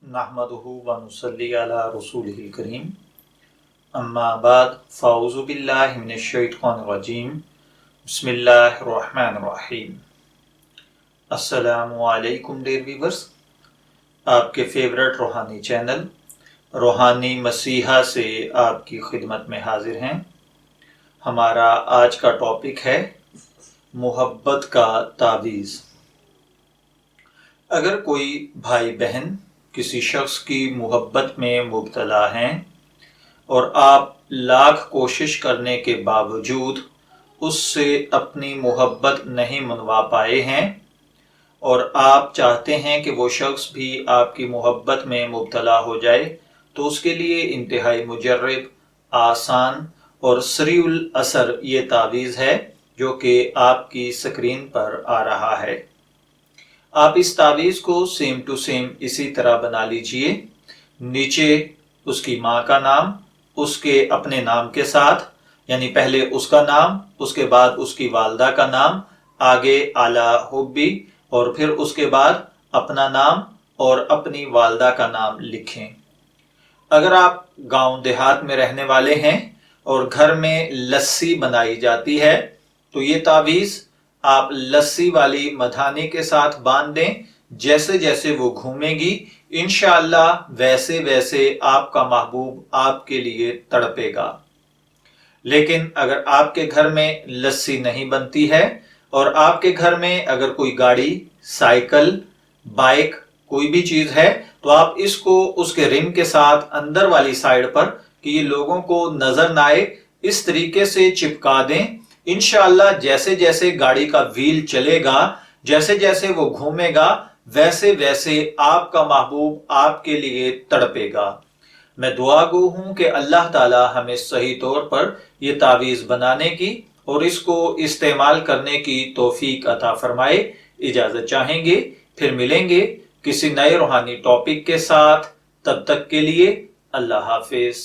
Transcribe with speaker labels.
Speaker 1: नहमदुहु व नुसल्ली अला रसूलिहिल करीम अम्मा बाद फ़ाऊज़ु बिल्लाहि मिनश शैतानिर रजीम बिस्मिल्लाहिर रहमानिर रहीम। अस्सलामु अलैकुम डियर व्यूअर्स, आपके फेवरेट रूहानी चैनल रूहानी मसीहा से आपकी खिदमत में हाजिर हैं। हमारा आज का टॉपिक है मोहब्बत का तावीज़। अगर कोई भाई बहन किसी शख्स की मोहब्बत में मुब्तला हैं और आप लाख कोशिश करने के बावजूद उससे अपनी मोहब्बत नहीं मनवा पाए हैं और आप चाहते हैं कि वो शख्स भी आपकी मोहब्बत में मुब्तला हो जाए, तो उसके लिए इंतहाई मुजर्रब, आसान और सरीउल असर ये तावीज़ है जो कि आपकी स्क्रीन पर आ रहा है। आप इस तावीज़ को सेम टू सेम इसी तरह बना लीजिए। नीचे उसकी माँ का नाम उसके अपने नाम के साथ, यानी पहले उसका नाम, उसके बाद उसकी वालदा का नाम, आगे आला हुब्बी और फिर उसके बाद अपना नाम और अपनी वालदा का नाम लिखें। अगर आप गांव देहात में रहने वाले हैं और घर में लस्सी बनाई जाती है तो ये तावीज़ आप लस्सी वाली मधानी के साथ बांध दें। जैसे जैसे वो घूमेगी इंशाअल्लाह वैसे वैसे आपका महबूब आपके लिए तड़पेगा। लेकिन अगर आपके घर में लस्सी नहीं बनती है और आपके घर में अगर कोई गाड़ी, साइकिल, बाइक, कोई भी चीज है, तो आप इसको उसके रिम के साथ अंदर वाली साइड पर, कि ये लोगों को नजर ना आए, इस तरीके से चिपका दें। इंशाअल्लाह जैसे जैसे गाड़ी का व्हील चलेगा, जैसे जैसे वो घूमेगा, वैसे वैसे आपका महबूब आपके लिए तड़पेगा। मैं दुआ गो हूं कि अल्लाह ताला हमें सही तौर पर यह तावीज़ बनाने की और इसको इस्तेमाल करने की तौफीक अता फरमाए। इजाजत चाहेंगे, फिर मिलेंगे किसी नए रूहानी टॉपिक के साथ। तब तक के लिए अल्लाह हाफिज।